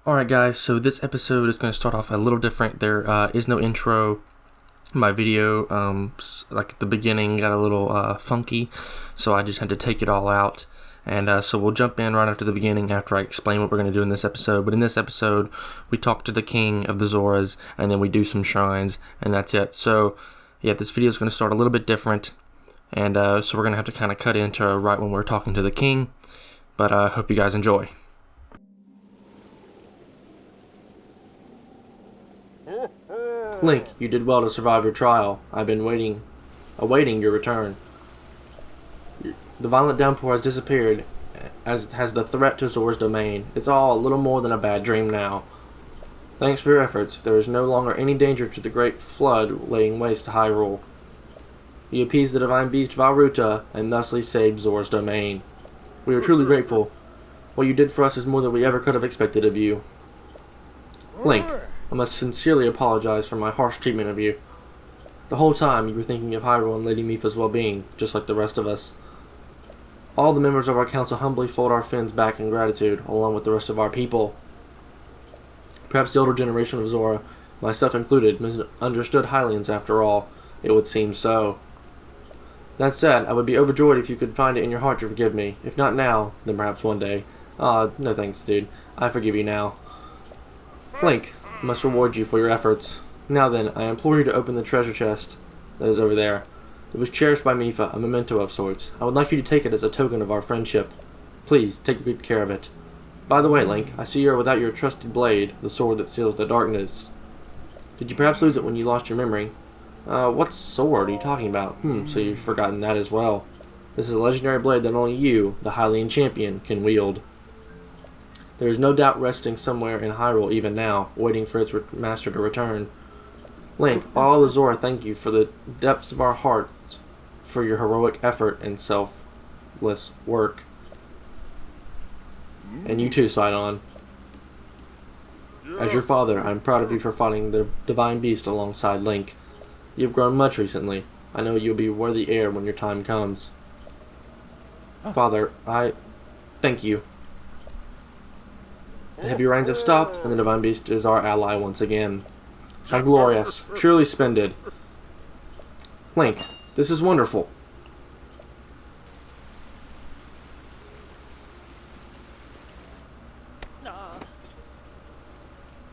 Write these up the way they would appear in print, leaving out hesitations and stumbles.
Alright guys, so this episode is going to start off a little different. There is no intro. My video, like at the beginning, got a little funky, so I just had to take it all out. And so we'll jump in right after the beginning after I explain what we're going to do in this episode. But in this episode, we talk to the king of the Zoras, and then we do some shrines, and that's it. So yeah, this video is going to start a little bit different. And so we're going to have to kind of cut into right when we're talking to the king. But I hope you guys enjoy. Link, you did well to survive your trial. I've been awaiting your return. The violent downpour has disappeared, as has the threat to Zora's domain. It's all a little more than a bad dream now. Thanks for your efforts. There is no longer any danger to the great flood laying waste to Hyrule. You appeased the divine beast Valruta, and thusly saved Zora's domain. We are truly grateful. What you did for us is more than we ever could have expected of you. Link, I must sincerely apologize for my harsh treatment of you. The whole time you were thinking of Hyrule and Lady Mipha's well-being, just like the rest of us. All the members of our council humbly fold our fins back in gratitude, along with the rest of our people. Perhaps the older generation of Zora, myself included, misunderstood Hylians after all. It would seem so. That said, I would be overjoyed if you could find it in your heart to forgive me. If not now, then perhaps one day. No thanks, dude. I forgive you now. Link, I must reward you for your efforts. Now then, I implore you to open the treasure chest that is over there. It was cherished by Mipha, a memento of sorts. I would like you to take it as a token of our friendship. Please, take good care of it. By the way, Link, I see you are without your trusted blade, the sword that seals the darkness. Did you perhaps lose it when you lost your memory? What sword are you talking about? So you've forgotten that as well. This is a legendary blade that only you, the Hylian champion, can wield. There is no doubt resting somewhere in Hyrule even now, waiting for its master to return. Link, all the Zora thank you for the depths of our hearts for your heroic effort and selfless work. And you too, Sidon. As your father, I'm proud of you for fighting the divine beast alongside Link. You've grown much recently. I know you'll be worthy heir when your time comes. Father, I thank you. The heavy rains have stopped, and the divine beast is our ally once again. How glorious, truly splendid. Link, this is wonderful.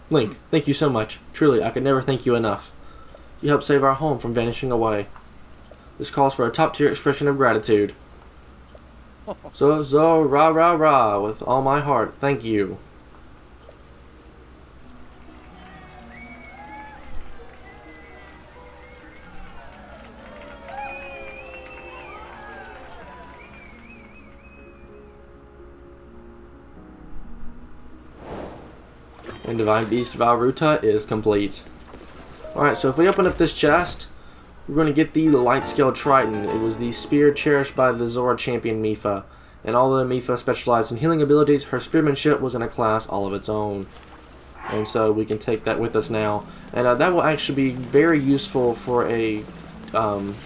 Link, thank you so much. Truly, I could never thank you enough. You helped save our home from vanishing away. This calls for a top-tier expression of gratitude. So, rah, rah, rah, with all my heart, thank you. And Divine Beast Valruta is complete. Alright, so if we open up this chest, we're going to get the Light Scale Triton. It was the spear cherished by the Zora champion Mipha. And although Mipha specialized in healing abilities, her spearmanship was in a class all of its own. And so we can take that with us now. And that will actually be very useful for a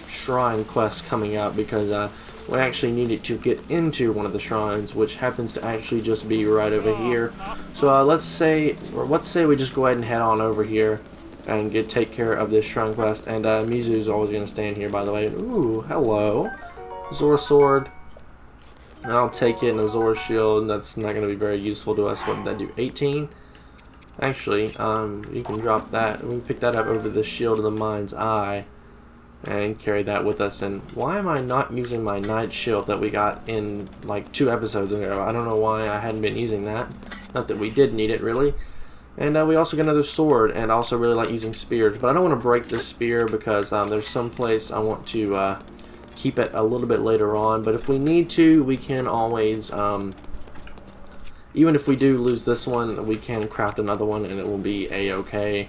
shrine quest coming up, because we actually need it to get into one of the shrines, which happens to actually just be right over here. So let's say we just go ahead and head on over here and take care of this shrine quest. And Mizu's always going to stand here, by the way. Ooh, hello. Zora sword. I'll take it, and a Zora shield. That's not going to be very useful to us. What did that do? 18? Actually, you can drop that. We can pick that up over the shield of the mind's eye and carry that with us. And why am I not using my knight shield that we got in like 2 episodes ago? I don't know why I hadn't been using that. Not that we did need it, really. And we also got another sword, and I also really like using spears. But I don't want to break this spear because there's some place I want to keep it a little bit later on. But if we need to, we can always, even if we do lose this one, we can craft another one and it will be a-okay.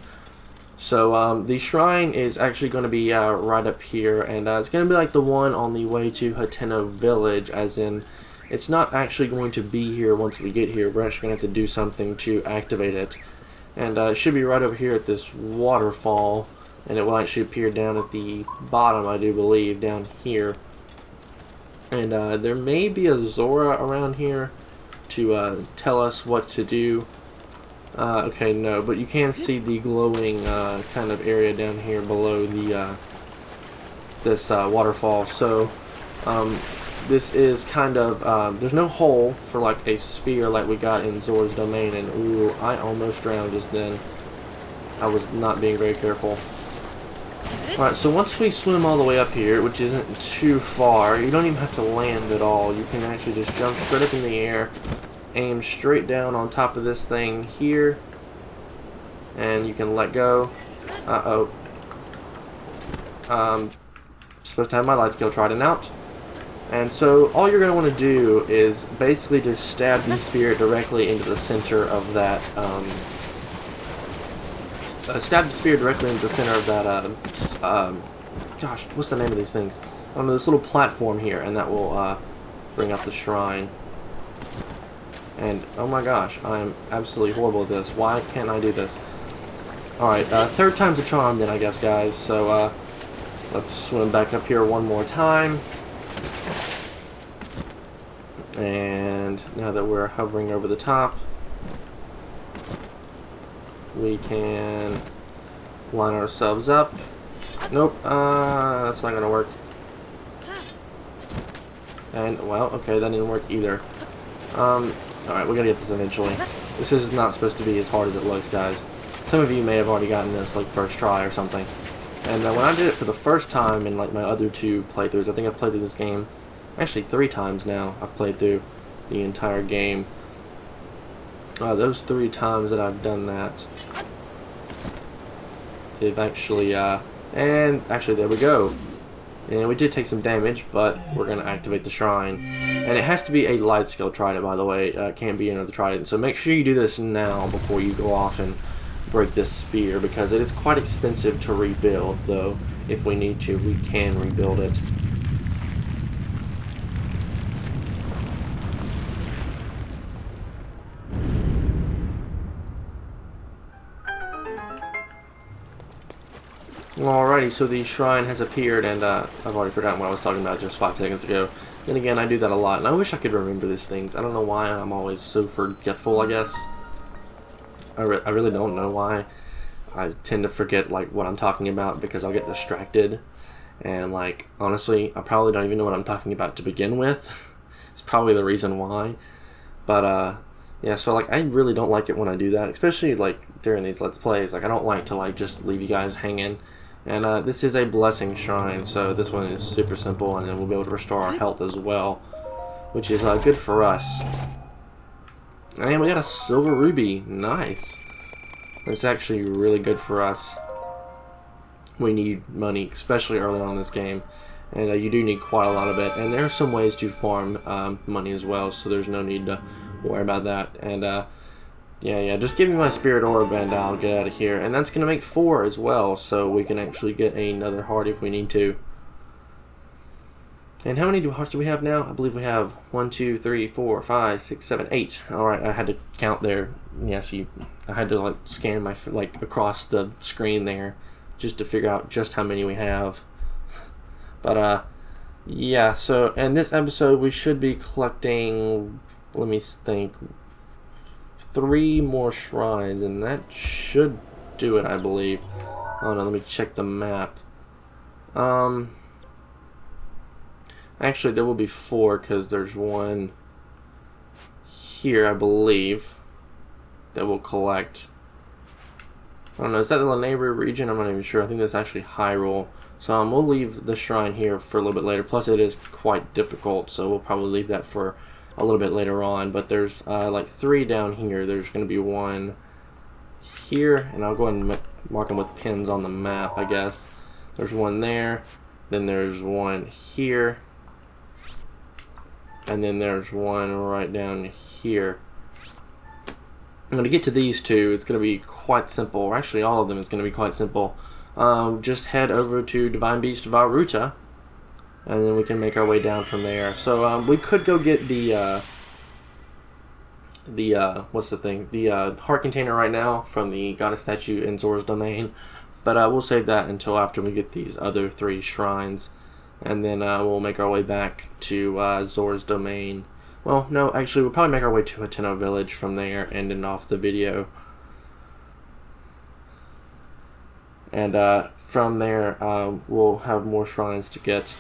So the shrine is actually going to be right up here, and it's going to be like the one on the way to Hateno Village, as in it's not actually going to be here once we get here. We're actually going to have to do something to activate it. And it should be right over here at this waterfall, and it will actually appear down at the bottom, I do believe, down here. And there may be a Zora around here to tell us what to do. Okay, no, but you can see the glowing kind of area down here below the this waterfall. So this is kind of there's no hole for like a sphere like we got in Zora's Domain, and ooh, I almost drowned just then. I was not being very careful. Alright, so once we swim all the way up here, which isn't too far, you don't even have to land at all. You can actually just jump straight up in the air, aim straight down on top of this thing here, and you can let go. Uh-oh. Supposed to have my light skill trident out. And so all you're going to want to do is basically just stab the spear directly into the center of that, stab the spear directly into the center of that, gosh, what's the name of these things? I don't know, this little platform here, and that will, bring up the shrine. And, oh my gosh, I'm absolutely horrible at this. Why can't I do this? Alright, third time's a charm then, I guess, guys. So, let's swim back up here one more time. And now that we're hovering over the top, we can line ourselves up. Nope, that's not gonna work. And, well, okay, that didn't work either. Alright, we gotta get this eventually. This is not supposed to be as hard as it looks, guys. Some of you may have already gotten this, like, first try or something. And when I did it for the first time in, like, my other two playthroughs, I think I've played through this game, actually 3 times now, I've played through the entire game. Those 3 times that I've done that, it actually, and actually there we go. And we did take some damage, but we're going to activate the shrine. And it has to be a light skill trident, by the way. It can't be another trident. So make sure you do this now before you go off and break this sphere, because it is quite expensive to rebuild, though. If we need to, we can rebuild it. Alrighty, so the shrine has appeared, and I've already forgotten what I was talking about just 5 seconds ago. Then again, I do that a lot, and I wish I could remember these things. I don't know why I'm always so forgetful, I guess. I really don't know why. I tend to forget, like, what I'm talking about because I'll get distracted. And, like, honestly, I probably don't even know what I'm talking about to begin with. It's probably the reason why. But, yeah, so, like, I really don't like it when I do that, especially, like, during these Let's Plays. Like, I don't like to, like, just leave you guys hanging. And this is a blessing shrine, so this one is super simple, and then we'll be able to restore our health as well, which is good for us. And we got a silver ruby. Nice. That's actually really good for us. We need money, especially early on in this game, and you do need quite a lot of it. And there are some ways to farm money as well, so there's no need to worry about that. And yeah, just give me my spirit orb and I'll get out of here. And that's going to make 4 as well, so we can actually get another heart if we need to. And how many hearts do we have now? I believe we have 1, 2, 3, 4, 5, 6, 7, 8. Alright, I had to count there. Yes, I had to, like, scan my, like, across the screen there just to figure out just how many we have. But, yeah, so in this episode we should be collecting, let me think, 3 more shrines, and that should do it, I believe. Oh no, let me check the map. Actually, there will be 4, because there's one here, I believe, that we'll collect. I don't know, is that the Lanayru region? I'm not even sure. I think that's actually Hyrule. So we'll leave the shrine here for a little bit later. Plus, it is quite difficult, so we'll probably leave that for a little bit later on. But there's like 3 down here. There's going to be 1 here, and I'll go ahead and mark them with pins on the map, I guess. There's 1 there. Then there's 1 here. And then there's 1 right down here. I'm going to get to these 2. It's going to be quite simple. Or actually, all of them is going to be quite simple. Just head over to Divine Beast Varuta, and then we can make our way down from there. So we could go get the what's the thing? The heart container right now from the goddess statue in Zora's Domain. But we'll save that until after we get these other 3 shrines. And then we'll make our way back to Zora's Domain. Well, no, actually, we'll probably make our way to Hateno Village from there, ending off the video. And from there, we'll have more shrines to get.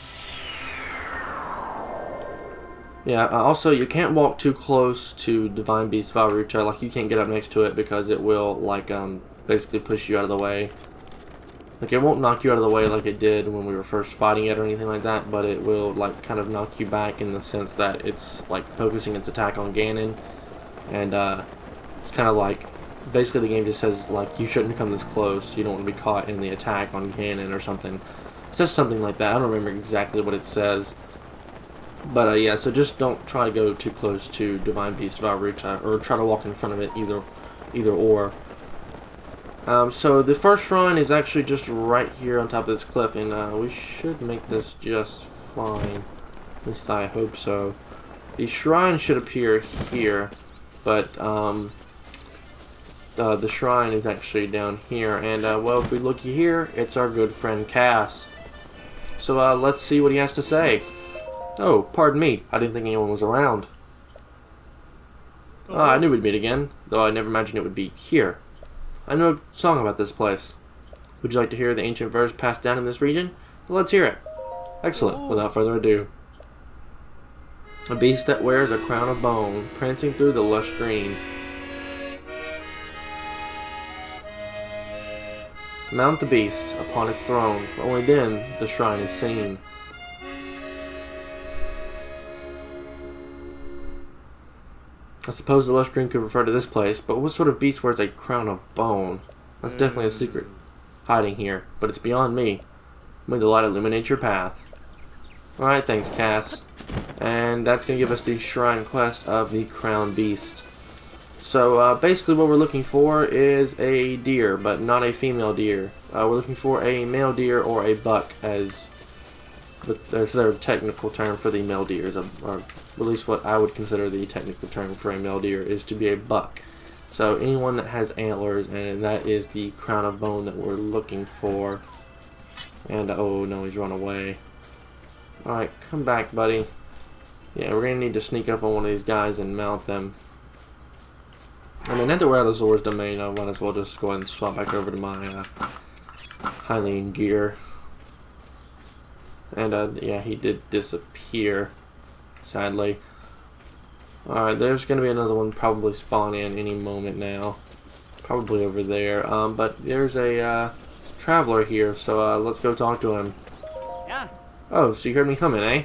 Yeah, also, you can't walk too close to Divine Beast Valruta. Like, you can't get up next to it because it will, like, basically push you out of the way. Like, it won't knock you out of the way like it did when we were first fighting it or anything like that, but it will, like, kind of knock you back in the sense that it's, like, focusing its attack on Ganon. And, it's kind of like, basically the game just says, like, you shouldn't come this close. You don't want to be caught in the attack on Ganon or something. It says something like that. I don't remember exactly what it says. But, yeah, so just don't try to go too close to Divine Beast Valruta, or try to walk in front of it, either or. So the first shrine is actually just right here on top of this cliff, and we should make this just fine. At least I hope so. The shrine should appear here, but the shrine is actually down here. And well, if we look here, it's our good friend Cass. So let's see what he has to say. Oh, pardon me. I didn't think anyone was around. I knew we'd meet again, though I never imagined it would be here. I know a song about this place. Would you like to hear the ancient verse passed down in this region? Well, let's hear it. Excellent. Without further ado. A beast that wears a crown of bone, prancing through the lush green. Mount the beast upon its throne, for only then the shrine is seen. I suppose the lush green could refer to this place, but what sort of beast wears a crown of bone? That's definitely a secret hiding here, but it's beyond me. May the light illuminate your path. Alright, thanks, Cass. And that's going to give us the shrine quest of the crown beast. So, basically what we're looking for is a deer, but not a female deer. We're looking for a male deer or a buck, as their technical term for the male deers, or at least what I would consider the technical term for a male deer is to be a buck. So anyone that has antlers, and that is the crown of bone that we're looking for. And oh no, he's run away. Alright, come back, buddy. Yeah, we're gonna need to sneak up on one of these guys and mount them. And then now that we're out of Zora's domain, I might as well just go ahead and swap back over to my Hylian gear. And yeah, he did disappear, sadly. Alright, there's going to be another one probably spawn in any moment now. Probably over there. But there's a traveler here, so let's go talk to him. Yeah. Oh, so you heard me coming, eh?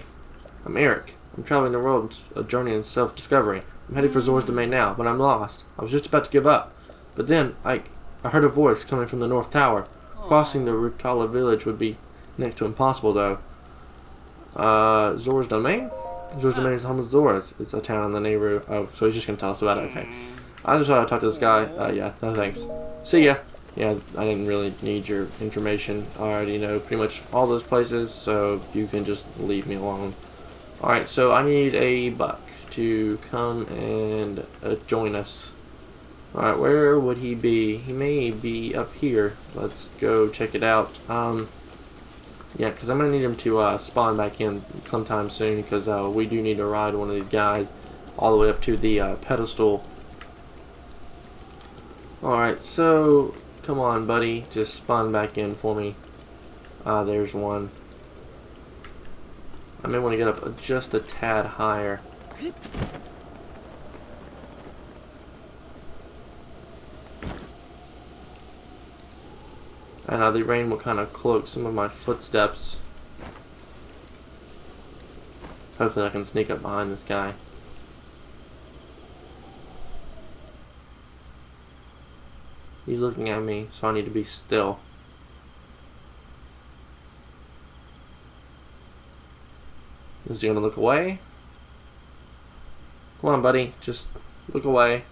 I'm Eric. I'm traveling the world, a journey in self-discovery. I'm headed for Zora's domain now, but I'm lost. I was just about to give up. But then, I heard a voice coming from the North Tower. Crossing the Rutala village would be next to impossible, though. Zora's domain? Zora's domain is home of Zora's. It's a town in Lanayru. Oh, so he's just gonna tell us about it. Okay. I just want to talk to this guy. Yeah, no thanks. See ya. Yeah, I didn't really need your information. I already know pretty much all those places, so you can just leave me alone. Alright, so I need a buck to come and join us. Alright, where would he be? He may be up here. Let's go check it out. Yeah, because I'm going to need him to spawn back in sometime soon, because we do need to ride one of these guys all the way up to the pedestal. Alright, so come on, buddy. Just spawn back in for me. There's one. I may want to get up just a tad higher. And the rain will kind of cloak some of my footsteps. Hopefully I can sneak up behind this guy. He's looking at me, so I need to be still. Is he gonna look away? Come on, buddy, just look away.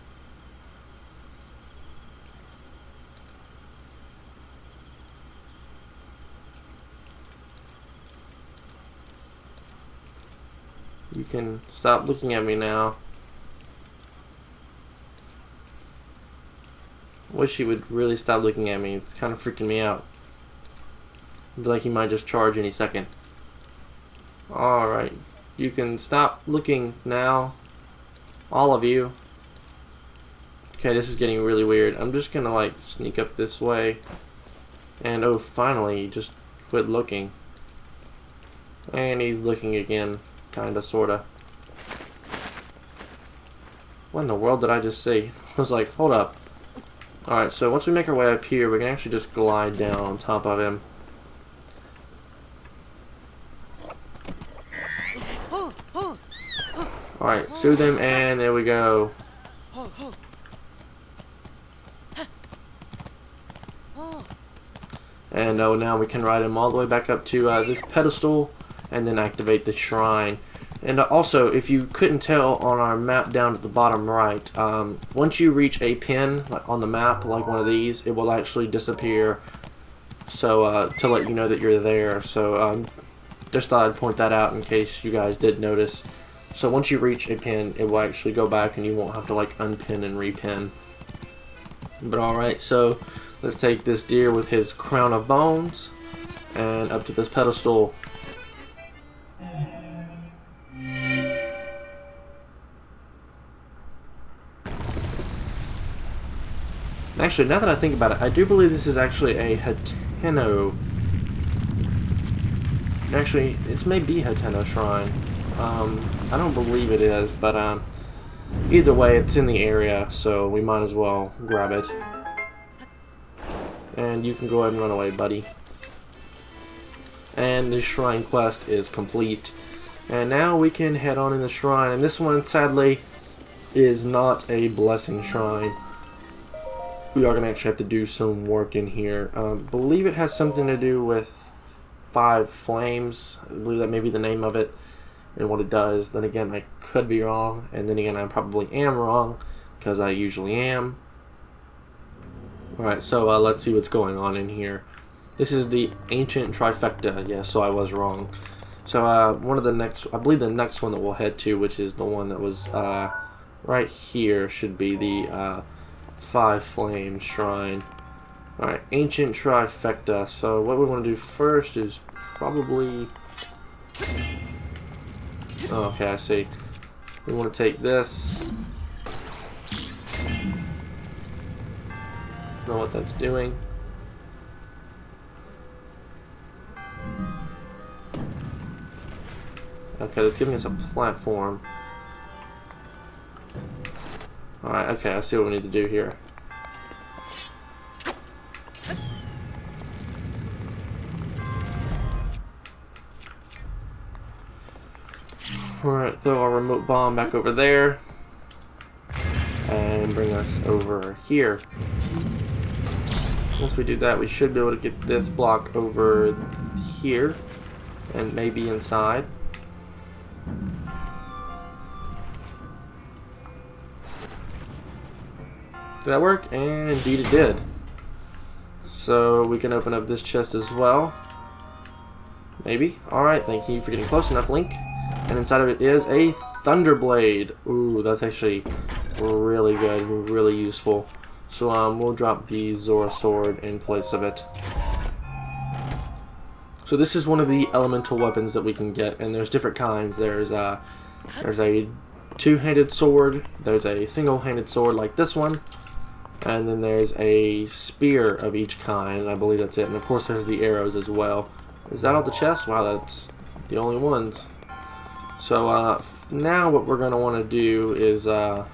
You can stop looking at me now. Wish he would really stop looking at me. It's kind of freaking me out. I feel like he might just charge any second. Alright. You can stop looking now. All of you. Okay, this is getting really weird. I'm just gonna like sneak up this way. And oh, finally, he just quit looking. And he's looking again, kinda, sorta. What in the world did I just see? I was like, hold up. Alright, so once we make our way up here, we can actually just glide down on top of him. Alright, soothe him, and there we go. And oh, now we can ride him all the way back up to this pedestal, and then activate the shrine. And also, if you couldn't tell on our map down at the bottom right, once you reach a pin like on the map, like one of these, it will actually disappear. So to let you know that you're there. So just thought I'd point that out in case you guys did notice. So once you reach a pin, it will actually go back, and you won't have to like unpin and repin. But alright, so let's take this deer with his crown of bones and up to this pedestal. Actually, now that I think about it, I do believe this is actually a Hateno. Actually, this may be Hateno Shrine. I don't believe it is, but either way, it's in the area, so we might as well grab it. And you can go ahead and run away, buddy. And the shrine quest is complete. And now we can head on in the shrine. And this one, sadly, is not a blessing shrine. We are going to actually have to do some work in here. I believe it has something to do with 5 flames. I believe that may be the name of it and what it does. Then again, I could be wrong. And then again, I probably am wrong, because I usually am. Alright, so let's see what's going on in here. This is the ancient trifecta. Yeah, so I was wrong. So one of the next, I believe the next one that we'll head to, which is the one that was right here, should be the 5 flame shrine. Alright, ancient trifecta. So what we want to do first is probably... Oh, okay, I see. We want to take this. Know what that's doing. Okay, that's giving us a platform. Alright, okay, I see what we need to do here. Alright, throw our remote bomb back over there. And bring us over here. Once we do that, we should be able to get this block over here. And maybe inside. Did that work? And indeed it did. So we can open up this chest as well. Maybe. Alright, thank you for getting close enough, Link. And inside of it is a Thunderblade. Ooh, that's actually really good, really useful. So we'll drop the Zora sword in place of it. So this is one of the elemental weapons that we can get, and there's different kinds. There's a two-handed sword, there's a single-handed sword like this one, and then there's a spear of each kind, and I believe that's it. And of course there's the arrows as well. Is that all the chest? Wow, that's the only ones. So now what we're going to want to do is, I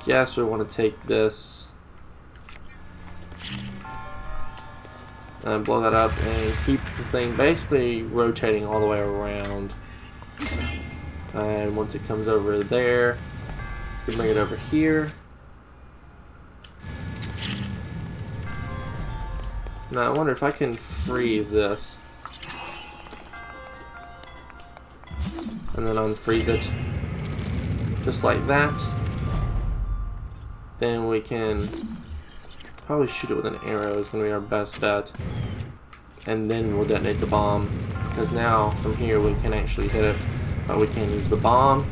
guess we want to take this and blow that up and keep the thing basically rotating all the way around. And once it comes over there, we can bring it over here. Now I wonder if I can freeze this. And then unfreeze it. Just like that. Then we can probably shoot it with an arrow. It's going to be our best bet. And then we'll detonate the bomb. Because now, from here, we can actually hit it. But we can use the bomb.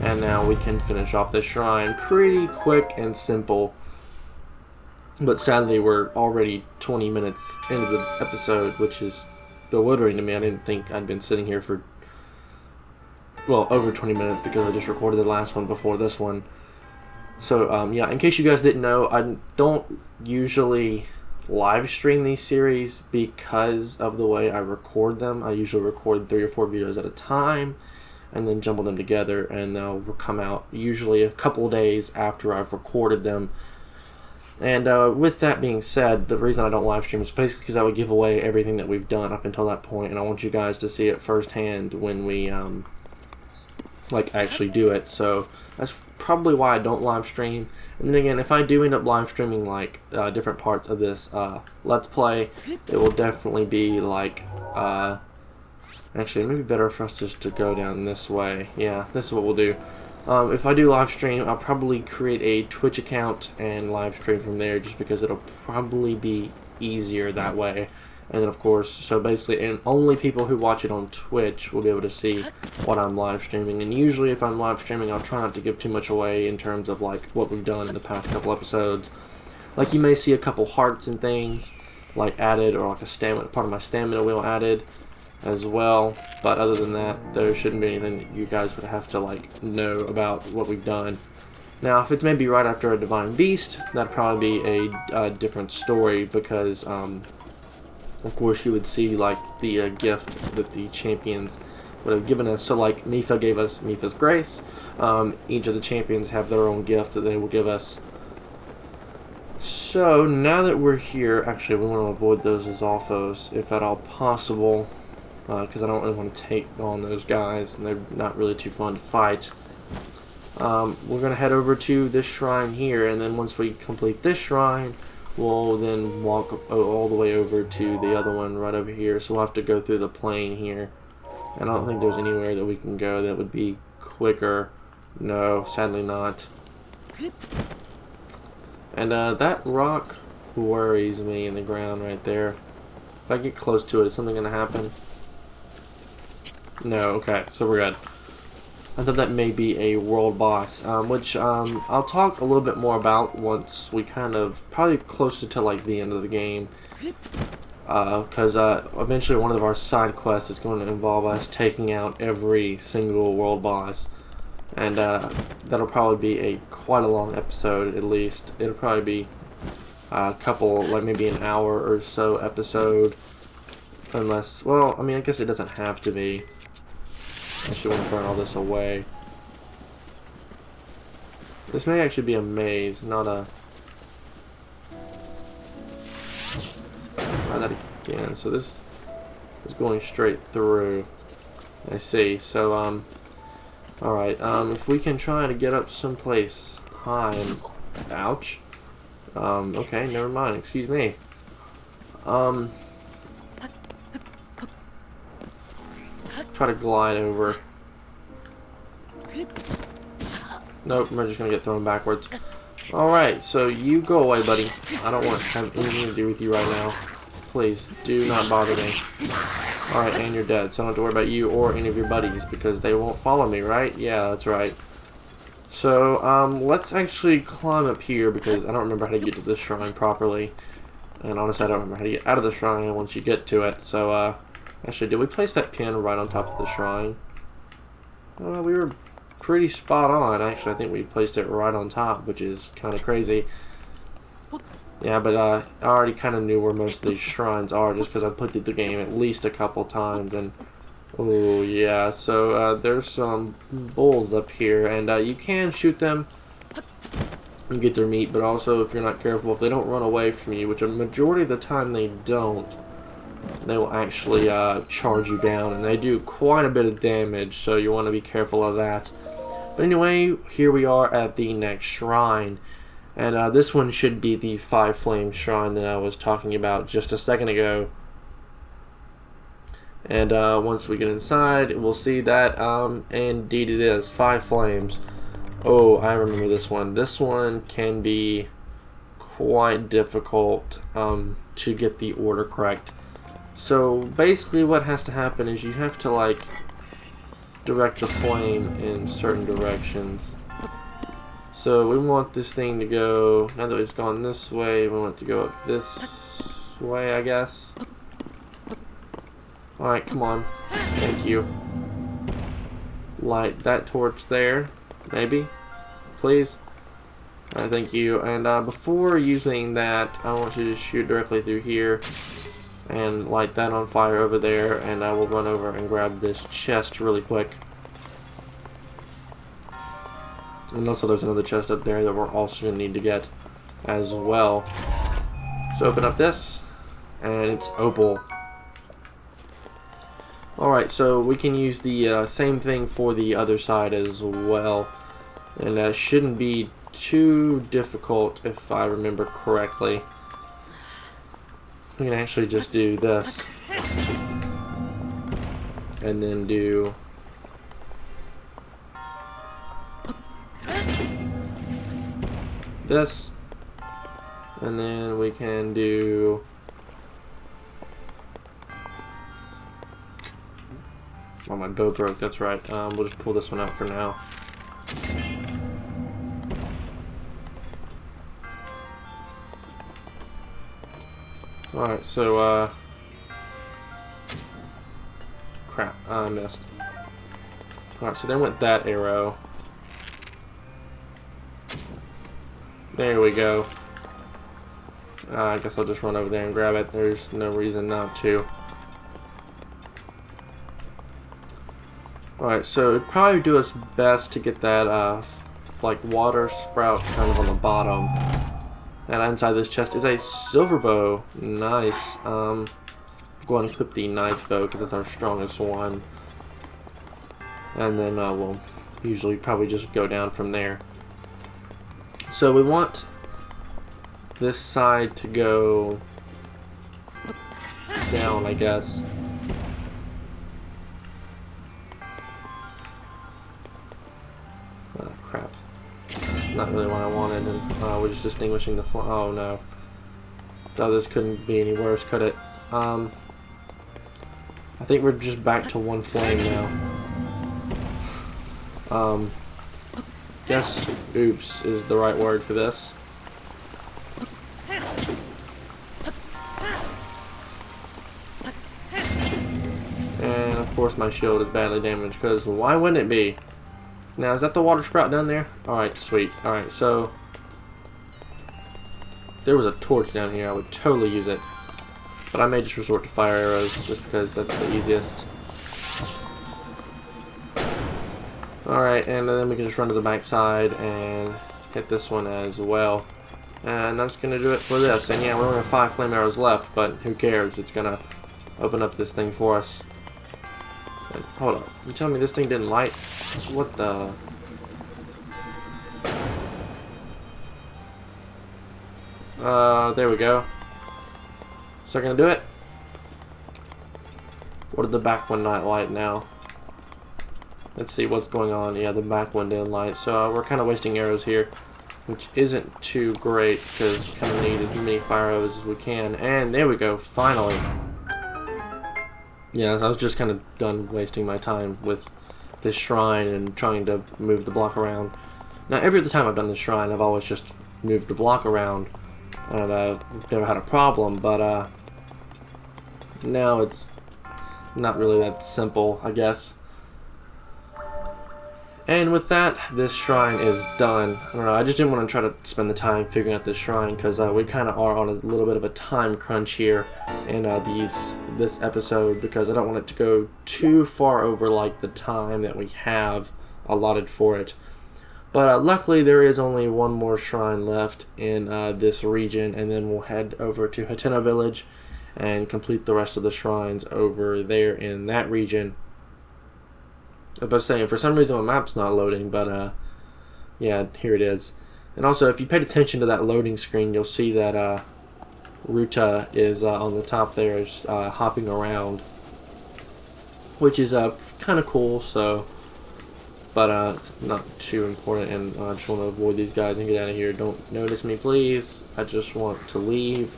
And now we can finish off this shrine. Pretty quick and simple. But sadly, we're already 20 minutes into the episode, which is bewildering to me. I didn't think I'd been sitting here for, well, over 20 minutes because I just recorded the last one before this one. So, yeah, in case you guys didn't know, I don't usually live stream these series because of the way I record them. I usually record 3 or 4 videos at a time and then jumble them together, and they'll come out usually a couple days after I've recorded them. And with that being said, the reason I don't live stream is basically because I would give away everything that we've done up until that point, and I want you guys to see it firsthand when we like actually do it. So that's probably why I don't live stream. And then again, if I do end up live streaming like different parts of this Let's Play, it will definitely be like actually, it may be better for us just to go down this way. Yeah, this is what we'll do. If I do live stream, I'll probably create a Twitch account and live stream from there, just because it'll probably be easier that way. And then of course, so basically, and only people who watch it on Twitch will be able to see what I'm live streaming. And usually if I'm live streaming, I'll try not to give too much away in terms of like what we've done in the past couple episodes. Like you may see a couple hearts and things like added, or like a stamina, part of my stamina wheel added as well. But other than that, there shouldn't be anything that you guys would have to like know about what we've done. Now, if it's maybe right after a Divine Beast, that'd probably be a different story, because of course you would see like the gift that the champions would have given us. So like Mipha gave us Mipha's Grace. Each of the champions have their own gift that they will give us. So now that we're here, actually we want to avoid those Azalfos if at all possible, because I don't really want to take on those guys, and they're not really too fun to fight. We're going to head over to this shrine here, and then once we complete this shrine, we'll then walk all the way over to the other one right over here. So we'll have to go through the plain here, and I don't think there's anywhere that we can go that would be quicker. No, sadly not. And that rock worries me in the ground right there. If I get close to it, is something going to happen? No, okay, so we're good. I thought that may be a world boss, which I'll talk a little bit more about once we kind of, probably closer to like the end of the game, because eventually one of our side quests is going to involve us taking out every single world boss, and that'll probably be quite a long episode. At least it'll probably be a couple, like maybe an hour or so episode, unless, well, I mean, I guess it doesn't have to be. I actually want to burn all this away. This may actually be a maze, not a... Try that again. So this is going straight through. I see. So, alright, if we can try to get up someplace high and... Ouch. Okay, never mind. Excuse me. Try to glide over. Nope, we're just gonna get thrown backwards. Alright, so you go away, buddy. I don't want to have anything to do with you right now. Please, do not bother me. Alright, and you're dead, so I don't have to worry about you or any of your buddies, because they won't follow me, right? Yeah, that's right. So, let's actually climb up here, because I don't remember how to get to this shrine properly. And honestly, I don't remember how to get out of the shrine once you get to it, so, actually, did we place that pin right on top of the shrine? We were pretty spot on. Actually, I think we placed it right on top, which is kind of crazy. Yeah, but I already kind of knew where most of these shrines are, just because I played through the game at least a couple times. And oh yeah, so there's some bulls up here, and you can shoot them and get their meat, but also if you're not careful, if they don't run away from you, which a majority of the time they don't, they will actually charge you down, and they do quite a bit of damage, so you want to be careful of that. But anyway, here we are at the next shrine, and this one should be the 5 flame shrine that I was talking about just a second ago. And once we get inside, we'll see that indeed it is 5 flames. Oh, I remember this one. This one can be quite difficult to get the order correct. So basically what has to happen is you have to like direct the flame in certain directions. So we want this thing to go, now that it's gone this way, we want it to go up this way, I guess. Alright, come on. Thank you. Light that torch there, maybe. Please. Alright, thank you. And before using that, I want you to shoot directly through here and light that on fire over there, and I will run over and grab this chest really quick. And also there's another chest up there that we're also going to need to get as well. So open up this, and it's opal. Alright, so we can use the same thing for the other side as well. And that shouldn't be too difficult if I remember correctly. We can actually just do this. And then do this. And then we can do oh, my bow broke, that's right. We'll just pull this one out for now. Alright, so, crap, I missed. Alright, so there went that arrow. There we go. I guess I'll just run over there and grab it. There's no reason not to. Alright, so it'd probably do us best to get that, like, water sprout kind of on the bottom. And inside this chest is a silver bow. Nice. Go ahead and equip the knight's bow because it's our strongest one. And then we'll usually probably just go down from there. So we want this side to go down, I guess. Oh, crap. That's not really what I wanted, and we're just extinguishing the flame. Oh no. Thought this couldn't be any worse, could it? I think we're just back to one flame now. Guess oops is the right word for this. And of course my shield is badly damaged, because why wouldn't it be? Now, is that the water sprout down there? Alright, sweet. Alright, so if there was a torch down here, I would totally use it. But I may just resort to fire arrows, just because that's the easiest. Alright, and then we can just run to the back side and hit this one as well. And that's going to do it for this. And yeah, we only have 5 flame arrows left, but who cares? It's going to open up this thing for us. And, hold on. You telling me this thing didn't light? What the? There we go. Is that going to do it? What did the back one not light now? Let's see what's going on. Yeah, the back one didn't light. So we're kind of wasting arrows here, which isn't too great because we kind of need as many fire arrows as we can. And there we go, finally. Yeah, I was just kind of done wasting my time with this shrine and trying to move the block around. Now, every other time I've done this shrine, I've always just moved the block around, and I've never had a problem. But now it's not really that simple, I guess. And with that, this shrine is done. I don't know, I just didn't want to try to spend the time figuring out this shrine because we kind of are on a little bit of a time crunch here in this episode, because I don't want it to go too far over like the time that we have allotted for it. But luckily there is only one more shrine left in this region, and then we'll head over to Hateno Village and complete the rest of the shrines over there in that region. I was about to say, for some reason my map's not loading, but yeah, here it is. And also, if you paid attention to that loading screen, you'll see that Ruta is on the top there, hopping around, which is kind of cool. So, but it's not too important, and I just want to avoid these guys and get out of here. Don't notice me, please. I just want to leave,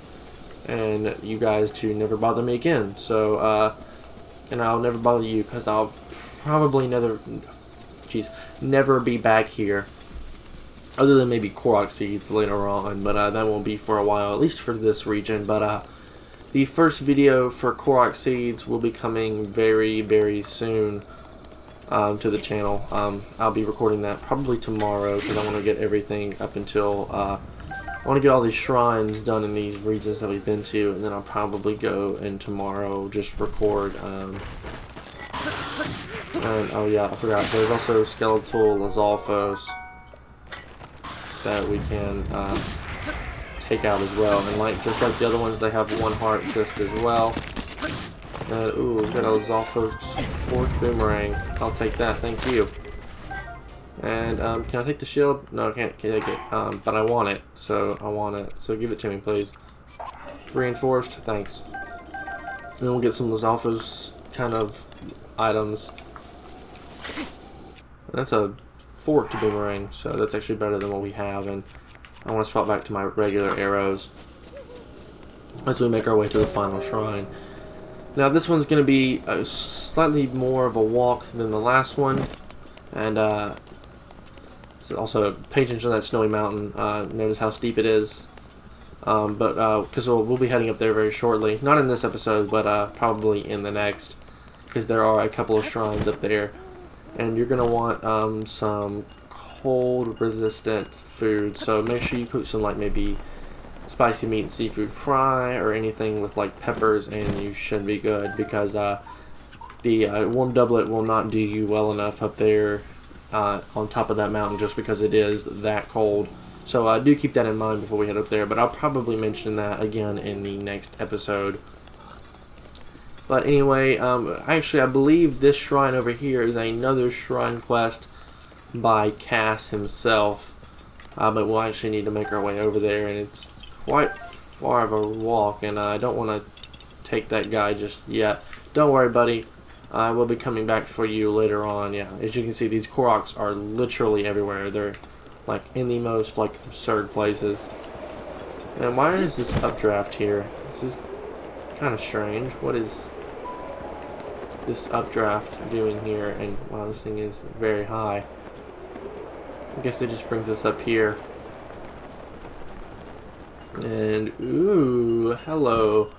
and you guys to never bother me again. So, and I'll never bother you, because I'll probably never be back here, other than maybe Korok seeds later on, but that won't be for a while, at least for this region. But the first video for Korok seeds will be coming very, very soon. to the channel. I'll be recording that probably tomorrow because I want to get everything up until I want to get all these shrines done in these regions that we've been to, and then I'll probably go and tomorrow just record. And oh yeah, I forgot. There's also skeletal Lizalfos that we can take out as well, and just like the other ones, they have 1 heart just as well. Ooh, we've got a Lizalfos 4th boomerang. I'll take that, thank you. And can I take the shield? No, I can't take it. But I want it, so I want it. So give it to me, please. Reinforced, thanks. And then we'll get some Lizalfos kind of items. That's a forked boomerang, so that's actually better than what we have. And I want to swap back to my regular arrows as we make our way to the final shrine. Now this one's going to be slightly more of a walk than the last one, and so also pay attention to that snowy mountain. Notice how steep it is, because we'll be heading up there very shortly. Not in this episode, but probably in the next, because there are a couple of shrines up there, and you're going to want some cold resistant food, so make sure you cook some maybe spicy meat and seafood fry or anything with peppers, and you should be good, because the warm doublet will not do you well enough up there on top of that mountain, just because it is that cold. So do keep that in mind before we head up there, but I'll probably mention that again in the next episode. But anyway, actually I believe this shrine over here is another shrine quest by Cass himself, but we'll actually need to make our way over there, and it's quite far of a walk, and I don't want to take that guy just yet. Don't worry, buddy. I will be coming back for you later on. Yeah, as you can see, these Koroks are literally everywhere. They're in the most absurd places. And why is this updraft here? This is kind of strange. What is this updraft doing here? And wow, this thing is very high. I guess it just brings us up here. And ooh, hello,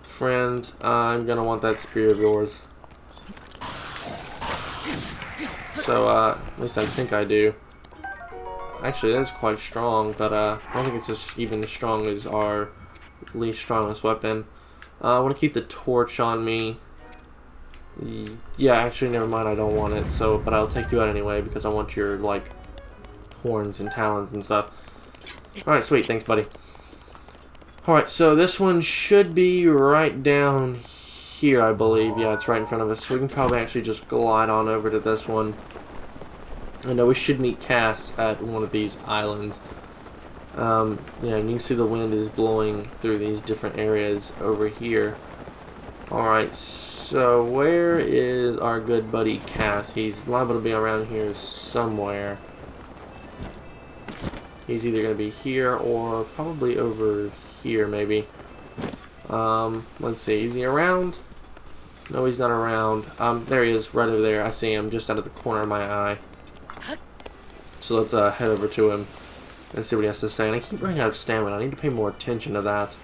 friend. I'm gonna want that spear of yours. So at least I think I do. Actually, that's quite strong, but I don't think it's just even as strong as our least strongest weapon. I want to keep the torch on me. Yeah, actually, never mind. I don't want it. So, but I'll take you out anyway because I want your horns and talons and stuff. All right, sweet. Thanks, buddy. Alright, so this one should be right down here, I believe. Yeah, it's right in front of us. So we can probably actually just glide on over to this one. I know we should meet Cass at one of these islands. Yeah, and you can see the wind is blowing through these different areas over here. Alright, so where is our good buddy Cass? He's liable to be around here somewhere. He's either going to be here or probably over here, maybe. Let's see. Is he around? No, he's not around. There he is, right over there. I see him just out of the corner of my eye. So let's head over to him and see what he has to say. And I keep running out of stamina. I need to pay more attention to that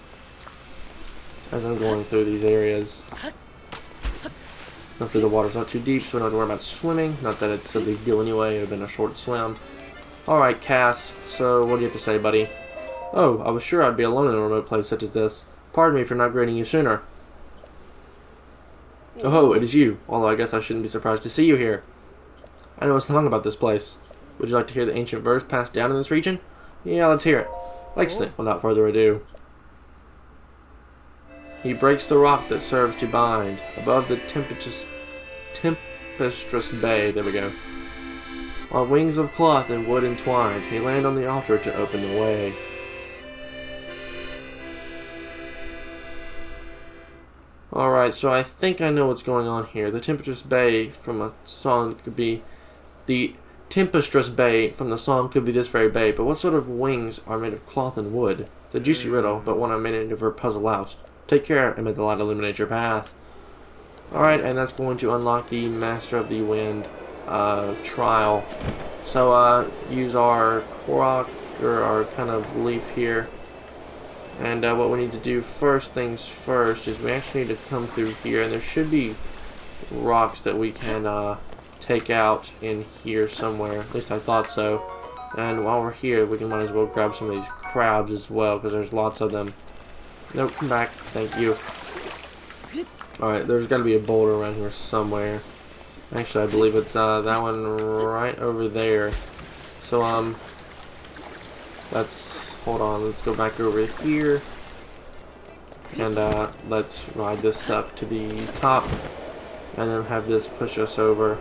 as I'm going through these areas. Hopefully the water's not too deep, so we don't have to worry about swimming. Not that it's a big deal anyway. It would have been a short swim. Alright, Cass. So what do you have to say, buddy? Oh, I was sure I'd be alone in a remote place such as this. Pardon me for not greeting you sooner. Oh, it is you. Although I guess I shouldn't be surprised to see you here. I know a song about this place. Would you like to hear the ancient verse passed down in this region? Yeah, let's hear it. Without further ado. He breaks the rock that serves to bind. Above the tempestuous bay. There we go. On wings of cloth and wood entwined, he landed on the altar to open the way. Alright, so I think I know what's going on here. The tempestuous bay from a song could be... The tempestuous bay from the song could be this very bay, but what sort of wings are made of cloth and wood? It's a juicy riddle, but one I may never puzzle out. Take care, and may the light illuminate your path. Alright, and that's going to unlock the Master of the Wind trial. So, use our Korok, or our kind of leaf here. And what we need to do first things first is we actually need to come through here, and there should be rocks that we can take out in here somewhere. At least I thought so. And while we're here, we can might as well grab some of these crabs as well, because there's lots of them. Nope, come back. Thank you. Alright, there's got to be a boulder around here somewhere. Actually, I believe it's that one right over there. So, hold on, let's go back over here. And, let's ride this up to the top. And then have this push us over.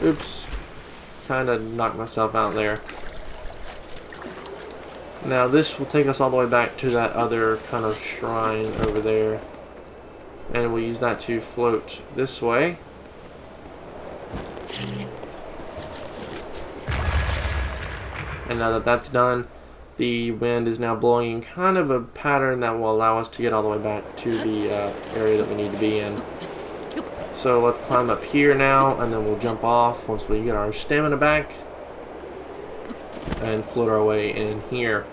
Oops. Kinda knocked myself out there. Now this will take us all the way back to that other kind of shrine over there. And we'll use that to float this way. And now that that's done, the wind is now blowing in kind of a pattern that will allow us to get all the way back to the area that we need to be in. So let's climb up here now, and then we'll jump off once we get our stamina back. And float our way in here.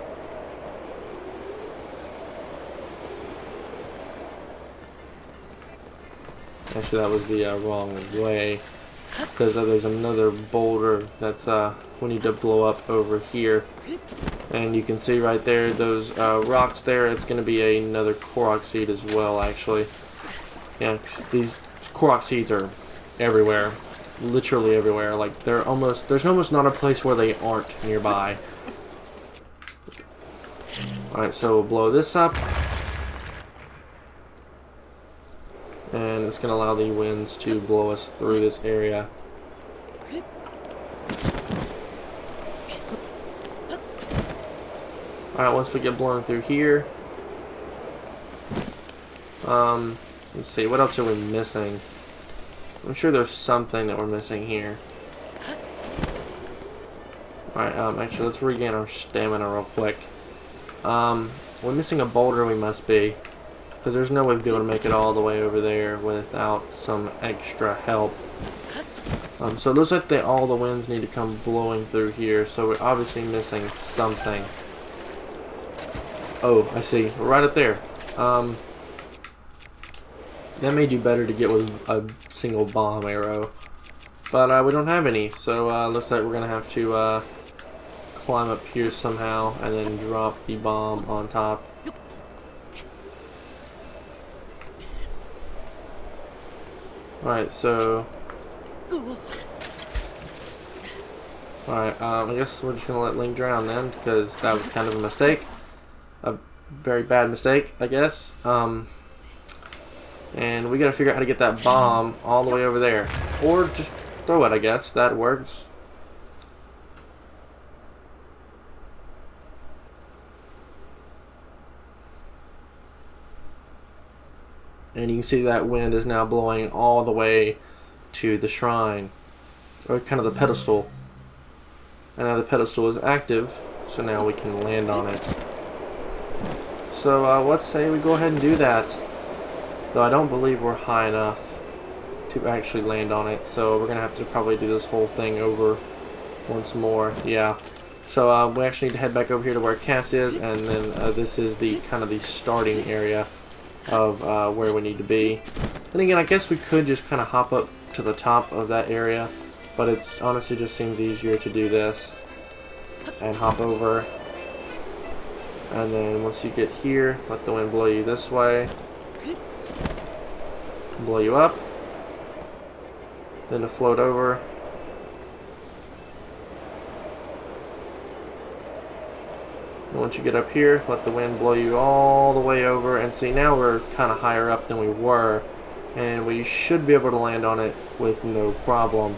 Actually, that was the wrong way, because there's another boulder that's we need to blow up over here. And you can see right there, those rocks there, it's going to be another Korok seed as well, actually. Yeah, these Korok seeds are everywhere. Literally everywhere. Like, there's almost not a place where they aren't nearby. Alright, so we'll blow this up. And it's going to allow the winds to blow us through this area. Alright, once we get blown through here. Let's see, what else are we missing? I'm sure there's something that we're missing here. Alright, actually, let's regain our stamina real quick. We're missing a boulder, we must be. Because there's no way we'd be able to make it all the way over there without some extra help. So it looks like all the winds need to come blowing through here, so we're obviously missing something. Oh, I see. We're right up there. That may do better to get with a single bomb arrow. But we don't have any, so looks like we're going to have to climb up here somehow and then drop the bomb on top. Alright, so... Alright, I guess we're just going to let Link drown then, because that was kind of a mistake. A very bad mistake, I guess. And we gotta figure out how to get that bomb all the way over there. Or just throw it, I guess. That works. And you can see that wind is now blowing all the way to the shrine. Or kind of the pedestal. And now the pedestal is active, so now we can land on it. So let's say we go ahead and do that. Though I don't believe we're high enough to actually land on it, so we're gonna have to probably do this whole thing over once more. Yeah. So we actually need to head back over here to where Cass is, and then this is the kind of the starting area of where we need to be. And again, I guess we could just kind of hop up to the top of that area, but it honestly just seems easier to do this and hop over. And then once you get here, let the wind blow you this way. Blow you up. Then to float over. And once you get up here, let the wind blow you all the way over. And see, now we're kind of higher up than we were. And we should be able to land on it with no problem.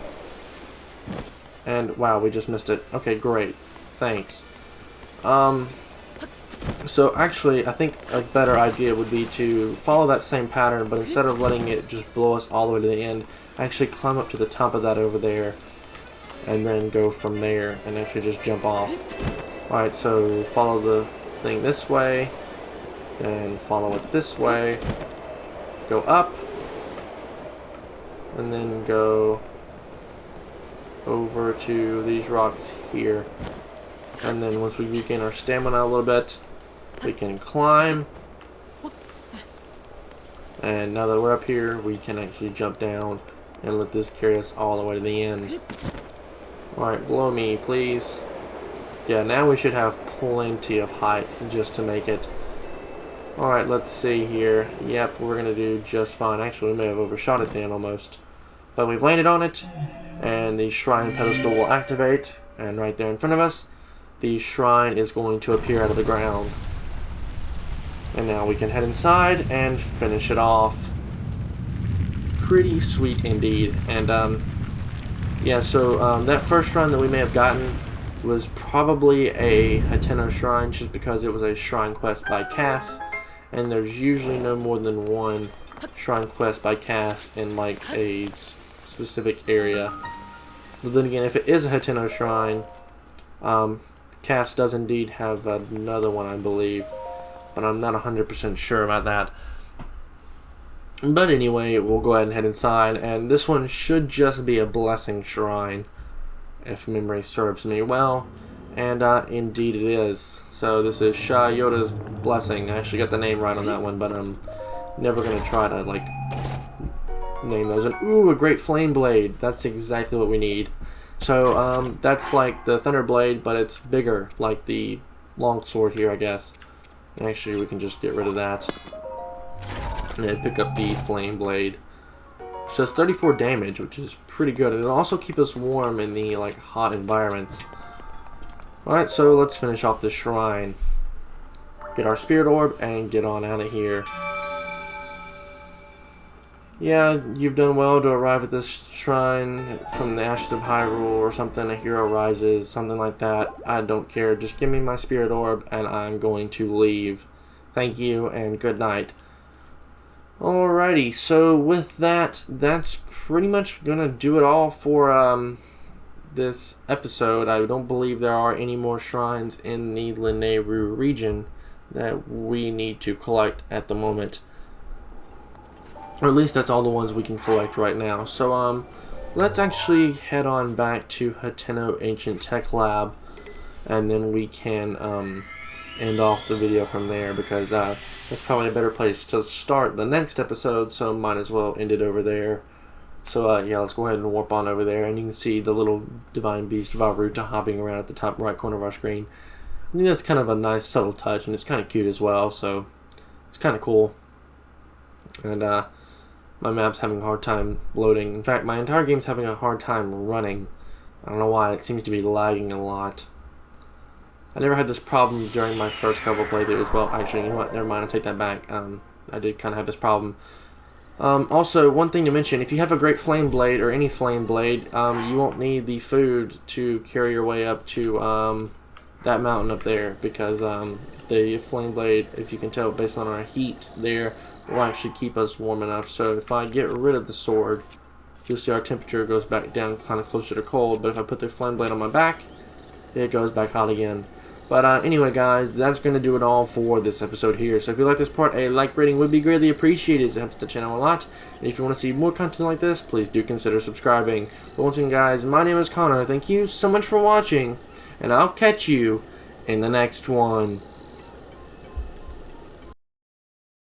And wow, we just missed it. Okay, great. Thanks. So actually, I think a better idea would be to follow that same pattern, but instead of letting it just blow us all the way to the end, actually climb up to the top of that over there, and then go from there, and actually just jump off. Alright, so follow the thing this way, then follow it this way, go up, and then go over to these rocks here. And then once we regain our stamina a little bit, we can climb And now that we're up here, we can actually jump down and let this carry us all the way to the end. Alright, below me, please. Yeah, now we should have plenty of height just to make it. Alright, let's see here. Yep, we're going to do just fine. Actually, we may have overshot it then almost. But we've landed on it, and the shrine pedestal will activate. And right there in front of us, the shrine is going to appear out of the ground. And now we can head inside and finish it off. Pretty sweet indeed. And yeah, so that first shrine that we may have gotten was probably a Hateno shrine, just because it was a shrine quest by Cass, and there's usually no more than one shrine quest by Cass in like a specific area. But then again, if it is a Hateno shrine, Cass does indeed have another one, I believe, but I'm not 100% sure about that. But anyway, we'll go ahead and head inside, and this one should just be a blessing shrine, if memory serves me well, and indeed it is. So this is Sha Yoda's blessing. I actually got the name right on that one, but I'm never gonna try to like name those. And ooh, a great flame blade. That's exactly what we need. So that's like the thunder blade, but it's bigger, like the long sword here, I guess. Actually, we can just get rid of that and pick up the flame blade. Which does 34 damage, which is pretty good. It'll also keep us warm in the like hot environments. Alright, so let's finish off the shrine. Get our spirit orb and get on out of here. Yeah, you've done well to arrive at this shrine. From the ashes of Hyrule or something, a hero rises, something like that. I don't care. Just give me my spirit orb and I'm going to leave. Thank you and good night. Alrighty, so with that, that's pretty much gonna do it all for this episode. I don't believe there are any more shrines in the Lanayru region that we need to collect at the moment. Or at least that's all the ones we can collect right now. So let's actually head on back to Hateno Ancient Tech Lab, and then we can end off the video from there, because that's probably a better place to start the next episode, so might as well end it over there. So yeah, let's go ahead and warp on over there, and you can see the little divine beast Valruta hopping around at the top right corner of our screen. I think that's kind of a nice subtle touch, and it's kind of cute as well, so it's kind of cool. And my map's having a hard time loading. In fact, my entire game's having a hard time running. I don't know why, it seems to be lagging a lot. I never had this problem during my first couple playthroughs. Well, actually, you know what? Never mind. I take that back. I did kind of have this problem. Also, one thing to mention: if you have a great flame blade or any flame blade, you won't need the food to carry your way up to that mountain up there, because the flame blade, if you can tell based on our heat there, will actually keep us warm enough. So if I get rid of the sword, you'll see our temperature goes back down kind of closer to cold. But if I put the flame blade on my back, it goes back hot again. But anyway, guys, that's going to do it all for this episode here. So if you like this part, a like rating would be greatly appreciated. It helps the channel a lot. And if you want to see more content like this, please do consider subscribing. But once again, guys, my name is Connor. Thank you so much for watching, and I'll catch you in the next one.